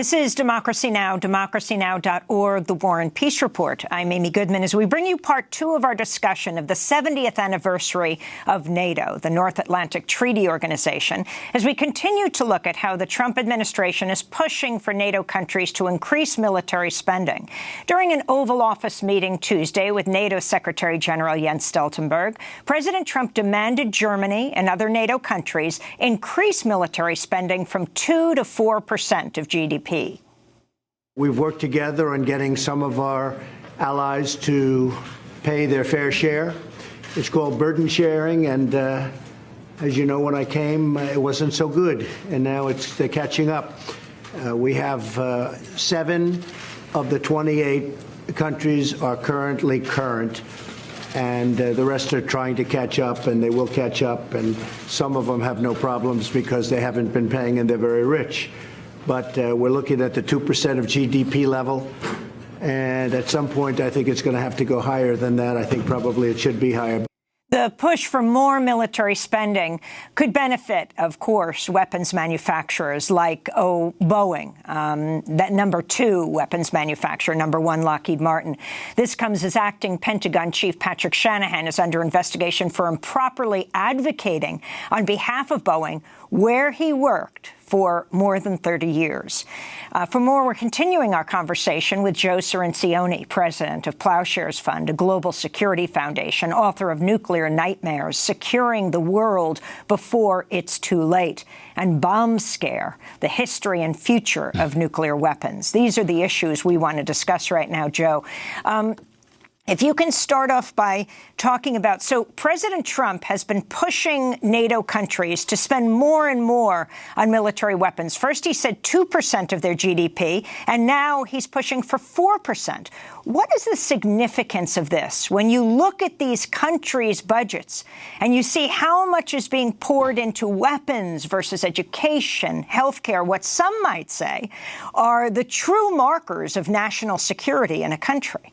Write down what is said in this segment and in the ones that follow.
This is Democracy Now!, democracynow.org, The War and Peace Report. I'm Amy Goodman as we bring you part two of our discussion of the 70th anniversary of NATO, the North Atlantic Treaty Organization, as we continue to look at how the Trump administration is pushing for NATO countries to increase military spending. During an Oval Office meeting Tuesday with NATO Secretary-General Jens Stoltenberg, President Trump demanded Germany and other NATO countries increase military spending from 2 to 4% of GDP. We've worked together on getting some of our allies to pay their fair share. It's called burden sharing, and as you know, when I came, it wasn't so good, and now they're catching up. We have 7 of the 28 countries are currently current, and the rest are trying to catch up, and they will catch up, and some of them have no problems because they haven't been paying and they're very rich. But we're looking at the 2% of GDP level, and at some point I think it's going to have to go higher than that. I think probably it should be higher. The push for more military spending could benefit, of course, weapons manufacturers like Boeing, that number 2 weapons manufacturer, number 1 Lockheed Martin. This comes as acting Pentagon Chief Patrick Shanahan is under investigation for improperly advocating on behalf of Boeing, where he worked for more than 30 years. For more, we're continuing our conversation with Joe Cirincione, president of Ploughshares Fund, a global security foundation, author of Nuclear Nightmares, Securing the World Before It's Too Late, and Bomb Scare, the history and future of nuclear weapons. These are the issues we want to discuss right now, Joe. If you can start off by talking about, so President Trump has been pushing NATO countries to spend more and more on military weapons. First, he said 2% of their GDP, and now he's pushing for 4%. What is the significance of this when you look at these countries' budgets and you see how much is being poured into weapons versus education, healthcare, what some might say are the true markers of national security in a country?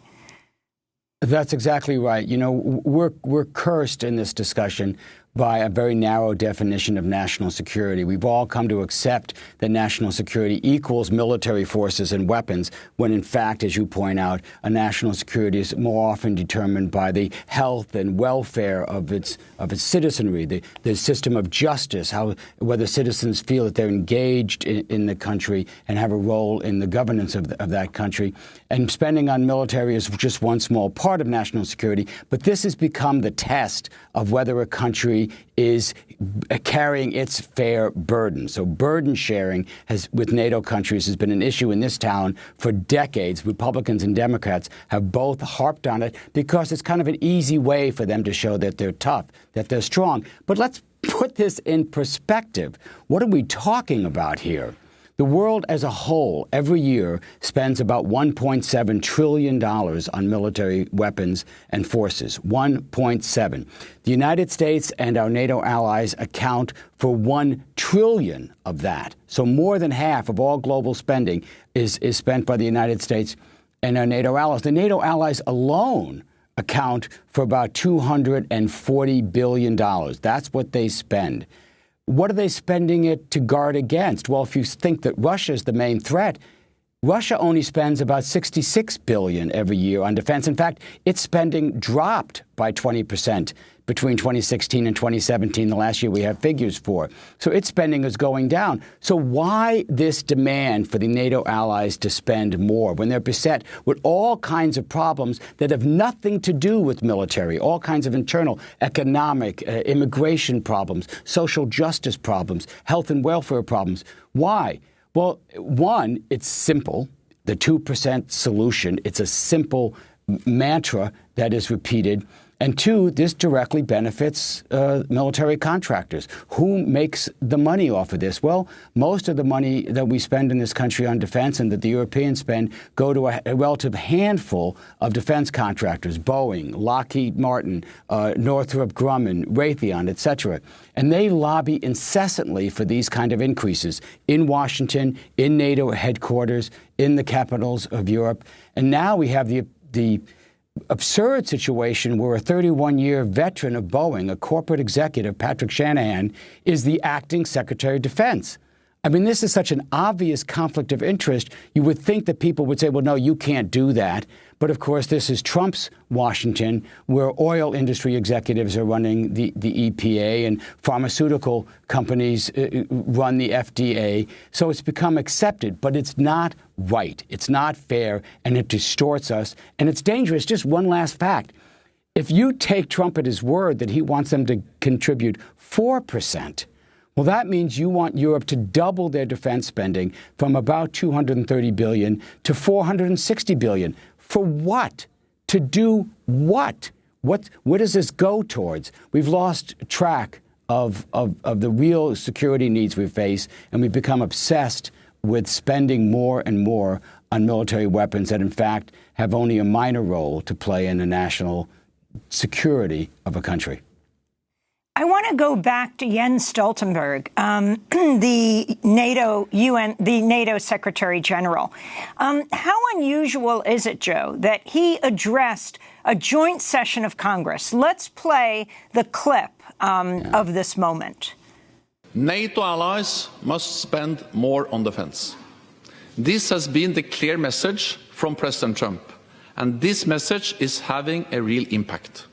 That's exactly right. You know, we're cursed in this discussion by a very narrow definition of national security. We've all come to accept that national security equals military forces and weapons, when in fact, as you point out, a national security is more often determined by the health and welfare of its citizenry, the system of justice, whether citizens feel that they're engaged in the country and have a role in the governance of that country. And spending on military is just one small part of national security, but this has become the test of whether a country is carrying its fair burden. So burden sharing with NATO countries has been an issue in this town for decades. Republicans and Democrats have both harped on it because it's kind of an easy way for them to show that they're tough, that they're strong. But let's put this in perspective. What are we talking about here? The world as a whole every year spends about $1.7 trillion on military weapons and forces. 1.7. The United States and our NATO allies account for 1 trillion of that. So more than half of all global spending is spent by the United States and our NATO allies. The NATO allies alone account for about $240 billion. That's what they spend. What are they spending it to guard against? Well, if you think that Russia is the main threat, Russia only spends about $66 billion every year on defense. In fact, its spending dropped by 20% between 2016 and 2017, the last year we have figures for. So its spending is going down. So why this demand for the NATO allies to spend more when they're beset with all kinds of problems that have nothing to do with military, all kinds of internal economic, immigration problems, social justice problems, health and welfare problems? Why? Well, one, it's simple. The 2% solution, it's a simple mantra that is repeated. And two, this directly benefits military contractors. Who makes the money off of this? Well, most of the money that we spend in this country on defense and that the Europeans spend go to a relative handful of defense contractors, Boeing, Lockheed Martin, Northrop Grumman, Raytheon, et cetera. And they lobby incessantly for these kind of increases in Washington, in NATO headquarters, in the capitals of Europe. And now we have the absurd situation where a 31-year veteran of Boeing, a corporate executive, Patrick Shanahan, is the acting Secretary of Defense. I mean, this is such an obvious conflict of interest. You would think that people would say, well, no, you can't do that. But of course, this is Trump's Washington, where oil industry executives are running the EPA and pharmaceutical companies run the FDA. So it's become accepted, but it's not right. It's not fair, and it distorts us, and it's dangerous. Just one last fact. If you take Trump at his word that he wants them to contribute 4%, well, that means you want Europe to double their defense spending from about $230 billion to $460 billion. For what? To do what? Where does this go towards? We've lost track of the real security needs we face, and we've become obsessed with spending more and more on military weapons that, in fact, have only a minor role to play in the national security of a country. I want to go back to Jens Stoltenberg, the NATO Secretary-General. How unusual is it, Joe, that he addressed a joint session of Congress? Let's play the clip of this moment. NATO allies must spend more on defense. This has been the clear message from President Trump, and this message is having a real impact.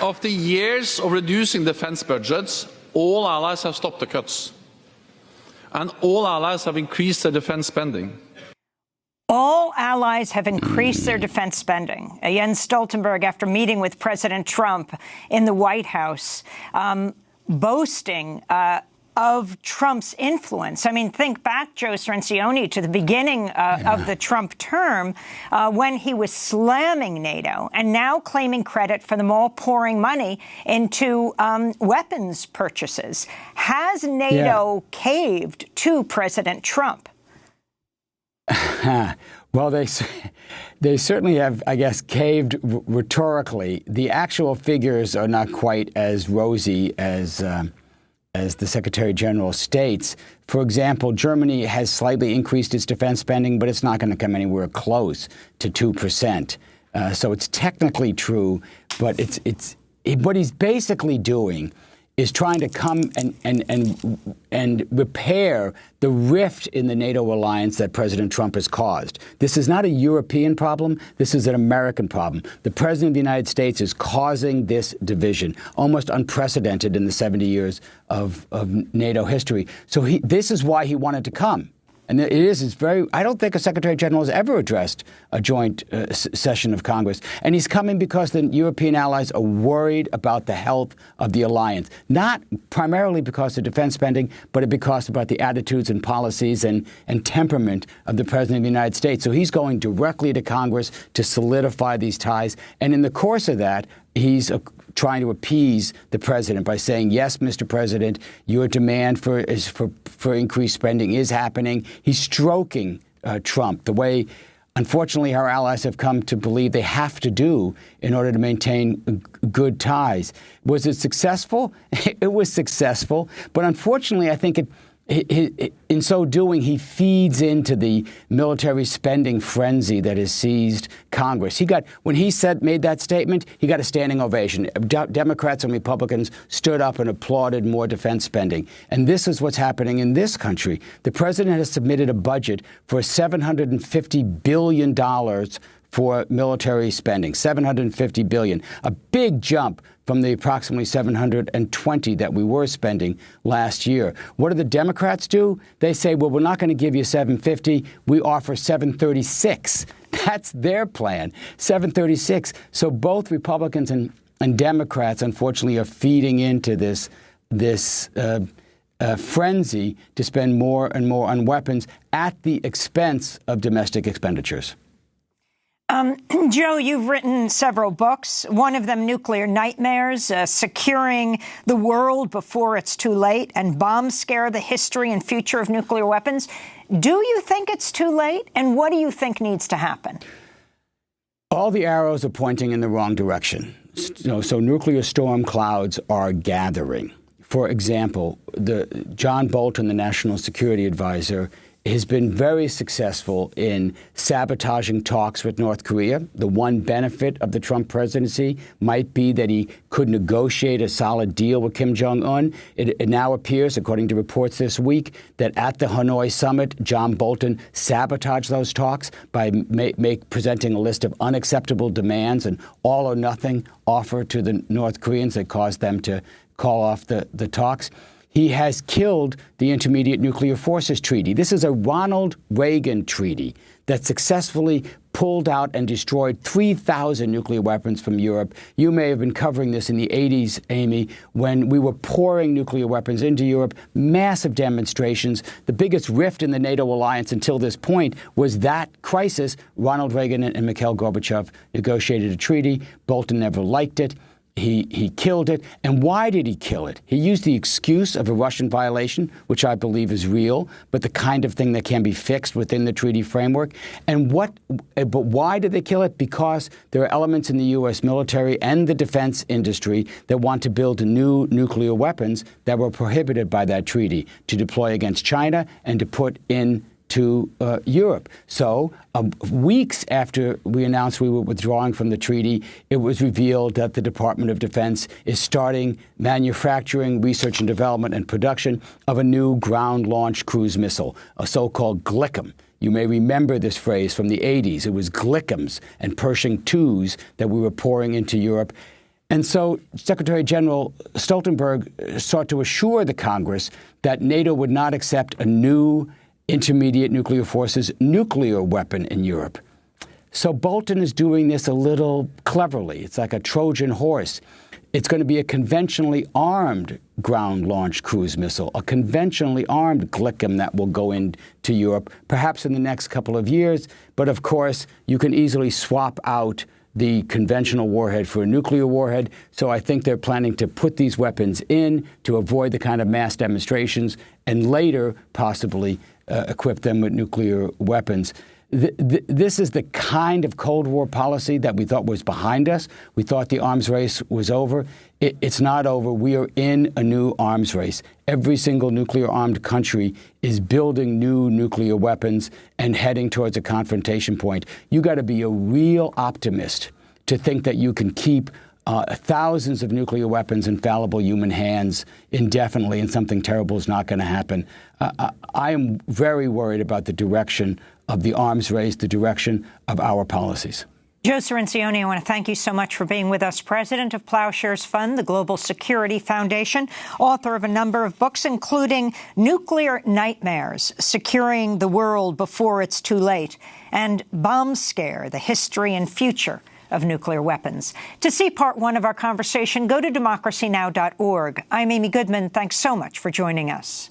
After years of reducing defense budgets, all allies have stopped the cuts. And all allies have increased their defense spending. All allies have increased their defense spending. Jens Stoltenberg, after meeting with President Trump in the White House, boasting of Trump's influence. I mean, think back, Joe Cirincione, to the beginning of the Trump term when he was slamming NATO and now claiming credit for them all pouring money into weapons purchases. Has NATO caved to President Trump? Well, they certainly have, I guess, caved rhetorically. The actual figures are not quite as rosy as the Secretary General states. For example, Germany has slightly increased its defense spending, but it's not going to come anywhere close to 2%. So it's technically true, but what he's basically doing is trying to come and repair the rift in the NATO alliance that President Trump has caused. This is not a European problem. This is an American problem. The President of the United States is causing this division, almost unprecedented in the 70 years of NATO history. So this is why he wanted to come. And it's very, I don't think a Secretary General has ever addressed a joint session of Congress. And he's coming because the European allies are worried about the health of the alliance, not primarily because of defense spending, but because about the attitudes and policies and temperament of the President of the United States. So he's going directly to Congress to solidify these ties. And in the course of that, he's trying to appease the president by saying, yes, Mr. President, your demand for increased spending is happening. He's stroking Trump the way, unfortunately, our allies have come to believe they have to do in order to maintain good ties. Was it successful? It was successful. But unfortunately, I think in so doing, he feeds into the military spending frenzy that has seized Congress. When he made that statement, he got a standing ovation. Democrats and Republicans stood up and applauded more defense spending. And this is what's happening in this country. The president has submitted a budget for $750 billion for military spending, $750 billion, a big jump from the approximately $720 that we were spending last year. What do the Democrats do? They say, well, we're not going to give you $750. We offer $736. That's their plan, $736. So both Republicans and Democrats, unfortunately, are feeding into this frenzy to spend more and more on weapons at the expense of domestic expenditures. Joe, you've written several books, one of them, Nuclear Nightmares, Securing the World Before It's Too Late, and Bomb Scare, the History and Future of Nuclear Weapons. Do you think it's too late? And what do you think needs to happen? All the arrows are pointing in the wrong direction. So nuclear storm clouds are gathering. For example, John Bolton, the National Security Advisor, has been very successful in sabotaging talks with North Korea. The one benefit of the Trump presidency might be that he could negotiate a solid deal with Kim Jong-un. It now appears, according to reports this week, that at the Hanoi summit, John Bolton sabotaged those talks by presenting a list of unacceptable demands, an all-or-nothing offer to the North Koreans that caused them to call off the talks. He has killed the Intermediate Nuclear Forces Treaty. This is a Ronald Reagan treaty that successfully pulled out and destroyed 3,000 nuclear weapons from Europe. You may have been covering this in the 80s, Amy, when we were pouring nuclear weapons into Europe, massive demonstrations. The biggest rift in the NATO alliance until this point was that crisis. Ronald Reagan and Mikhail Gorbachev negotiated a treaty. Bolton never liked it. He killed it. And why did he kill it? He used the excuse of a Russian violation, which I believe is real, but the kind of thing that can be fixed within the treaty framework. But why did they kill it? Because there are elements in the U.S. military and the defense industry that want to build new nuclear weapons that were prohibited by that treaty to deploy against China and to put in to Europe. So weeks after we announced we were withdrawing from the treaty, it was revealed that the Department of Defense is starting manufacturing, research and development and production of a new ground-launched cruise missile, a so-called GLICM. You may remember this phrase from the 80s. It was GLICMs and Pershing IIs that we were pouring into Europe. And so Secretary General Stoltenberg sought to assure the Congress that NATO would not accept a new Intermediate Nuclear Forces nuclear weapon in Europe. So Bolton is doing this a little cleverly. It's like a Trojan horse. It's going to be a conventionally armed ground-launched cruise missile, a conventionally armed GLICM that will go into Europe, perhaps in the next couple of years. But of course, you can easily swap out the conventional warhead for a nuclear warhead. So I think they're planning to put these weapons in to avoid the kind of mass demonstrations and later possibly equip them with nuclear weapons. This is the kind of Cold War policy that we thought was behind us. We thought the arms race was over. It's not over. We are in a new arms race. Every single nuclear-armed country is building new nuclear weapons and heading towards a confrontation point. You got to be a real optimist to think that you can keep thousands of nuclear weapons in fallible human hands indefinitely and something terrible is not going to happen. I am very worried about the direction of the arms race, the direction of our policies. Joe Cirincione, I want to thank you so much for being with us. President of Ploughshares Fund, the Global Security Foundation, author of a number of books, including Nuclear Nightmares, Securing the World Before It's Too Late, and Bomb Scare, The History and Future of Nuclear Weapons. To see part one of our conversation, go to democracynow.org. I'm Amy Goodman. Thanks so much for joining us.